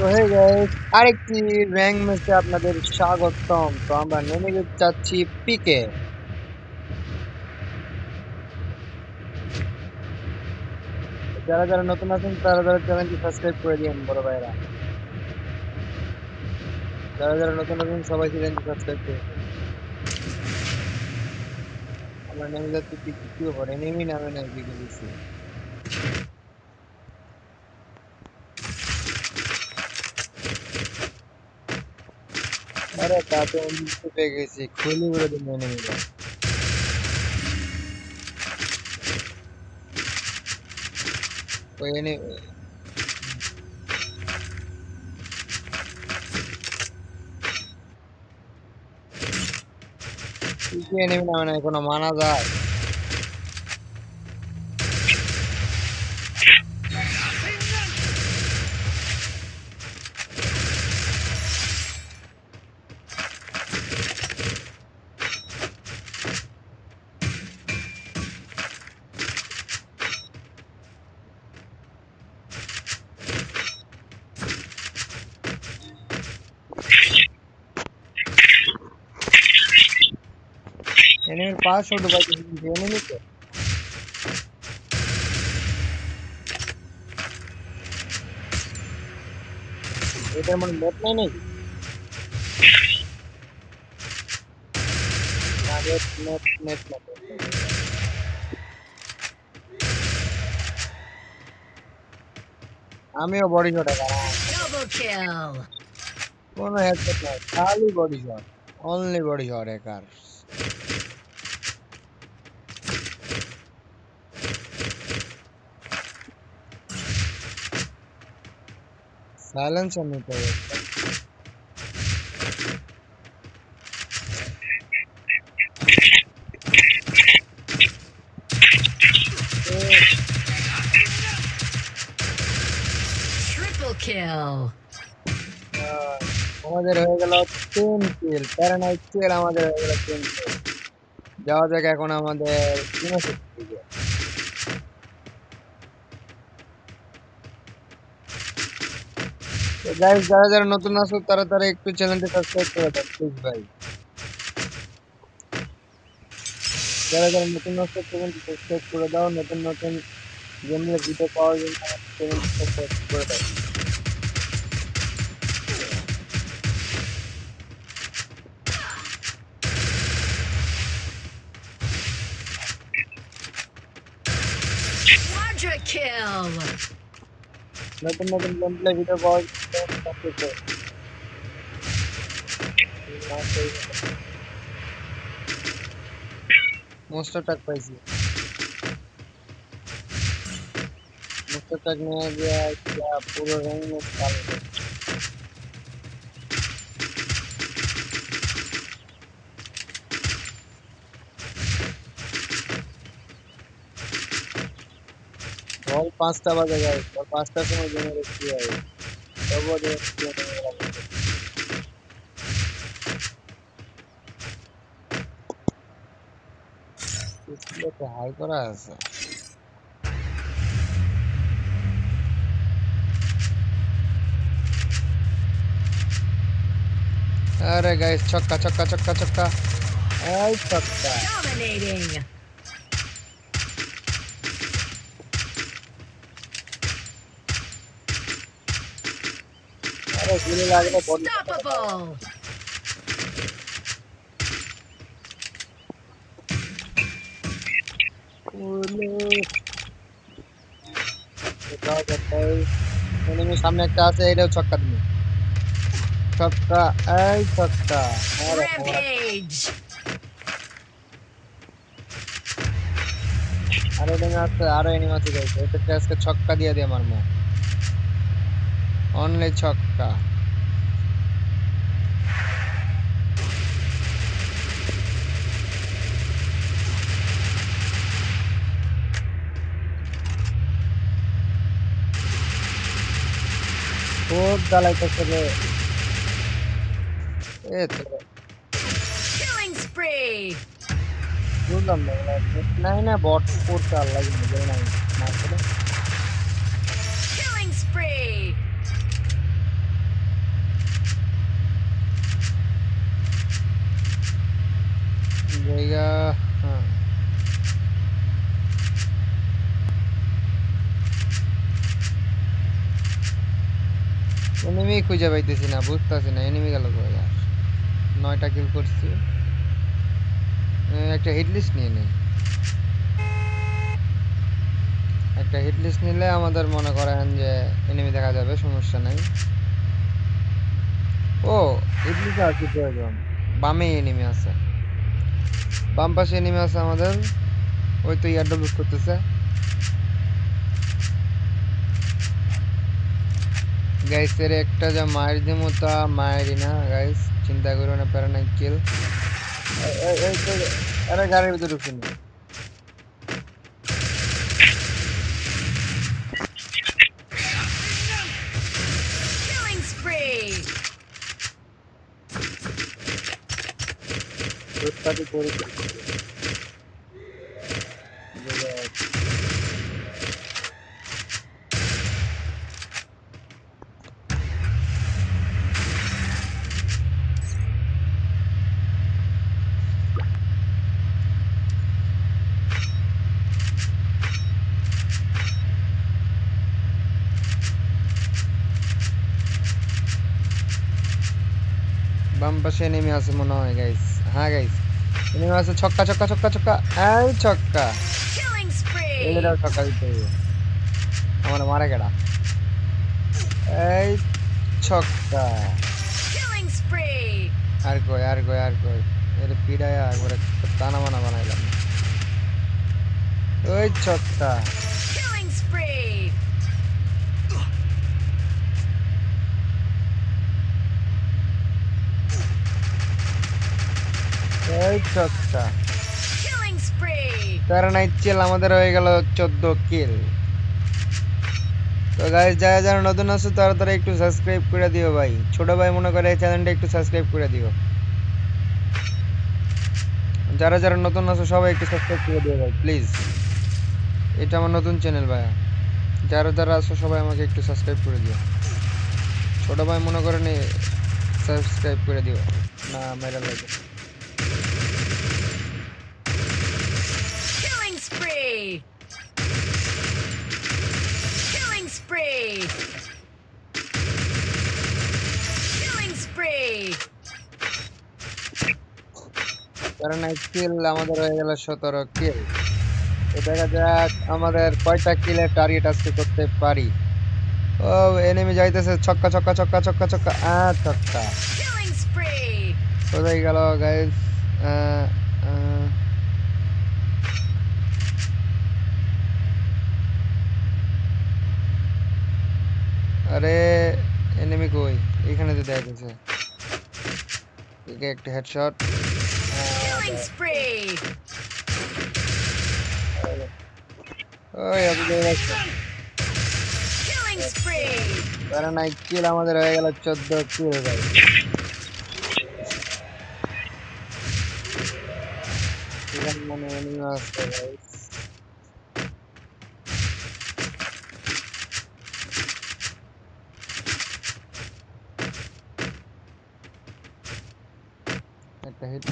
তো hey guys, আরেকটি rank ম্যাচে আপনাদের স্বাগতম। তো আমরা নেমে যেতে চাচ্ছি পিকে। যারা যারা নতুন আছেন তারা যারা চ্যানেলটি সাবস্ক্রাইব করে দিন বড় ভাইরা। যারা যারা নতুন আছেন সবাই চ্যানেলটি সাবস্ক্রাইব করে দিন। আমরা নেমে যাচ্ছি পিকে, কি ব্যাপার এনিমি নামে নাই পিকে দিছি। আরে তাতে এনিমি পেয়ে গেছি, খুলি বলে দিন এনিমিটা। ওই এনিমি পিকে এনিমি নামে নাই, কোনো মানা যায়? এনিমির পাশ শুধু পাইছি, এনিমিতে এটার মনে নেট নাই নাকি? না, নেট নেট নেট নেট আমিও বডি শট Double kill. কোনো হেডশট নাই, খালি body shot, only body shot একার। সাইলেন্সার নিতে হবে একটা। এ, Triple kill. আহ, আমাদের হয়ে গেল 10 কিল, প্যারানাইট কিল আমাদের হয়ে গেল 10 কিল। যাওয়া যাক এখন আমাদের ইনোসেন্ট দিকে। তো গাইস, যারা যারা নতুন আছো তারা তারা একটু চ্যানেলটি সাবস্ক্রাইব করে দাও প্লিজ ভাই। যারা যারা নতুন আছো চ্যানেলটি সাবস্ক্রাইব করে দাও, নতুন নতুন গেমের ভিডিও পাওয়ার জন্য আমাদের চ্যানেলটি সাবস্ক্রাইব করে দাও। Quadra kill. নতুন নতুন গেম প্লে ভিডিও পাওয়ার জন্য চ্যানেলটি সাবস্ক্রাইব করে দাও। মনস্টার ট্রাক পাইছি, মনস্টার ট্রাক নিয়ে গিয়ে পুরো রেঞ্জ চালু করবো। ভোর 5টা বাজে গাইস, ভোর 5টার সময় জেনে রেখেছি ভাই, তবুও ডিসপ্লেতে হাই করা আছে। আরে গাইস, ছক্কা ছক্কা ছক্কা ছক্কা, এই ছক্কা। Dominating. আরে গুলি লাগলে বডি Unstoppable. এনিমি সামনে একটা আছে, এটাও ছক্কা দিবে। ছক্কা, এই ছক্কা। আরে Rampage. আরো এনিমি আছে, আরো এনিমি আছে গাইস, এটাকে আজকে ছক্কা দিয়ে দিয়ে মারমু, অনলি ছক্কা। খুব জ্বালাইতেছে রে। এ তো Killing spree. বুঝলাম না, নাই না বট করতে আল্লাহ জানে নাই না করে। Killing spree. জায়গা হ্যাঁ এনিমি খুঁজে পাইতেছি না বুঝতেছি না এনিমি গেল কই আর 9টা কিল করছি একটা হিট লিস্ট নিয়ে নেই একটা হিট লিস্ট নিলে আমাদের মনে করেন যে এনিমি দেখা যাবে সমস্যা নাই ও হিট লিস্ট আছে প্রয়োজন বামে এনিমি আছে বাম পাশে এনিমি আছে আমাদের ওই তো ইয়ারড্রপ লুট করতেছে গাইস এর একটা যা মার দিমু তা মারি না গাইস চিন্তা করো না প্যারা নাই কিল এই তো আরে গাড়ির ভিতরে ঢুকছেন Killing spree. রোডটাতে করে বাম পাশে নেমে আছে মনে হয় গাইস হ্যাঁ গাইস নেমে আছে ছক্কা ছক্কা ছক্কা ছক্কা এই ছক্কা Killing এইটাও spree. ছক্কা দিতে হবে আমার মারে গেড়া এই ছক্কা Killing spree. আর কই আর কই আর কই এর পিড়ায়া একবারে টানা মানা বানাইলাম ওই ছক্কা Killing spree. এই ছক্কা Killing spree. কারণ আইচিল আমাদের হয়ে গেল 14 কিল তো গাইস যারা যারা নতুন আছো তারা তারা একটু সাবস্ক্রাইব করে দিও ভাই ছোট ভাই মনে করে এই চ্যানেলটা একটু সাবস্ক্রাইব করে দিও যারা যারা নতুন আছো সবাই একটু সাবস্ক্রাইব করে দিও ভাই প্লিজ এটা আমার নতুন চ্যানেল ভাই যারা যারা আছো সবাই আমাকে একটু সাবস্ক্রাইব করে দিও ছোট ভাই মনে করেন সাবস্ক্রাইব করে দিও না মেরা লাগে Killing spree. Killing spree. Killing spree. কারণ কিল আমাদের হয়ে গেল 17 কিল তো দেখা যাক আমাদের কয়টা কিলের টার্গেট আজকে করতে পারি ও এনিমি যাইতেছে ছক্কা ছক্কা ছক্কা ছক্কা ছক্কা ছক্কা Killing spree. কোথায় গেল গাইস আরে এনিমি কই এখানে তো দেখা যাচ্ছে একে একটা হেডশট Killing spree. ওই আপনি দেখছেন Killing spree. কারণ নাই কিল আমাদের হয়ে গেল 14 কিল গাইস এখানে মানে এনিমি আসছে গাইস একটা হিট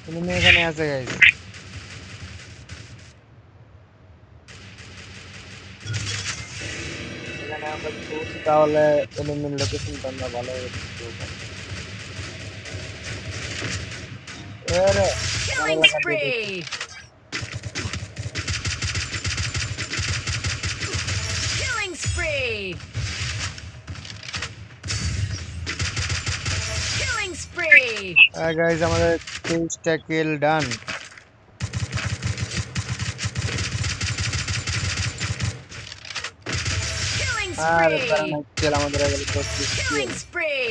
এনিমি এখানে আছে গাইস এখানে আমরা যদি তাহলে এনিমির লোকেশনটা আমরা ভালো বুঝতে পারবো আরে Killing spree. Killing spree. Killing spree. Guys আমাদের 23টা কিল ডান Killing আর spree. কারণ কিল আমাদের হয়ে গেল 25 কিল Killing spree.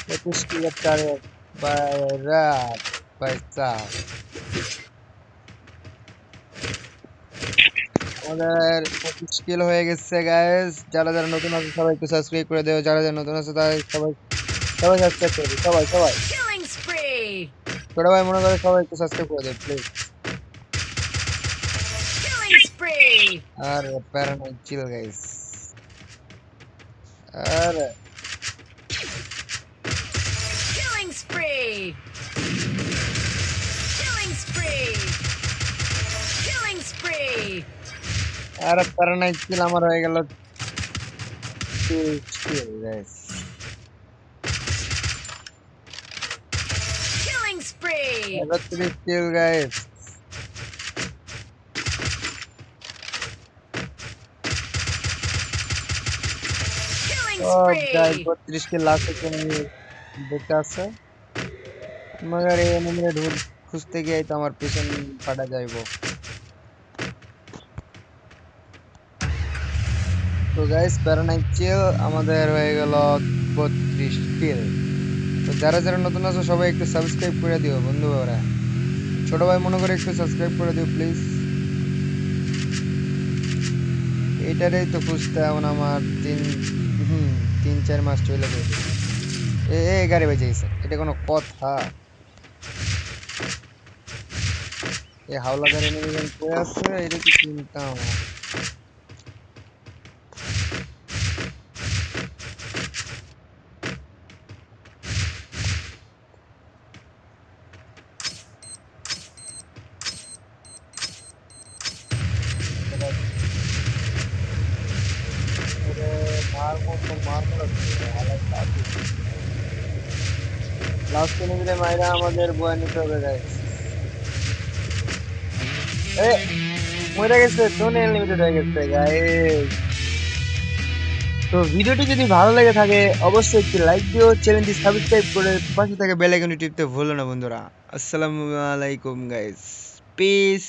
25 কিলের টার্গেট বাইরা পয়সা আমাদের 25 কিল হয়ে গেছে গাইস যারা যারা নতুন আছে সবাই একটু সাবস্ক্রাইব করে দিও যারা যারা নতুন আছে তারা সবাই সবাই সাবস্ক্রাইব করে দিও সবাই সবাই Killing spree. ছোট ভাই মনে করে সবাই একটু সাবস্ক্রাইব করে দিও প্লিজ Killing spree. আর প্যারানাইট চিল গাইস আরে Killing spree. Killing spree. Killing spree. আরে প্যারানাইট কিল আমার হয়ে গেল 2 কিল গাইস। Killing spree. এবার 3 কিল গাইস। Killing ও গাইস spree. 32 কিল লাস্টে তুমি দেখতে আছে মগর এই এনিমিরে ঢুক খুঁজতে গিয়ে তো আমার পিছন ফাটা যাইবো। তো গাইস প্যারানাইট কিল আমাদের হয়ে গেল 32 কিল। তো যারা যারা নতুন আছো সবাই একটু সাবস্ক্রাইব করে দিও বন্ধুরা, ছোট ভাই মনে করে একটু সাবস্ক্রাইব করে দিও প্লিজ। এইটারই তো খুঁজতে এখন আমার 3-4 মাস চলে যাবে। এ গাড়ি বেজে গেছে, এটা কোনো কথা? এই হাওলা গাড়ি নিয়ে কই আছে এটা কি চিন্তা আমার। লাস্ট এনিমিরে মাইরা আমাদের বয়া নিতে হবে গাইস। এ মরে গেছে, তোন এলিমিটেড হয়ে গেছে গাইস। তো ভিডিওটি যদি ভালো লেগে থাকে অবশ্যই একটি লাইক দিও, চ্যানেলটি সাবস্ক্রাইব করে পাশে থাকা বেল আইকনটি টিপতে ভুলো না বন্ধুরা। আসসালামু আলাইকুম গাইস, পিস।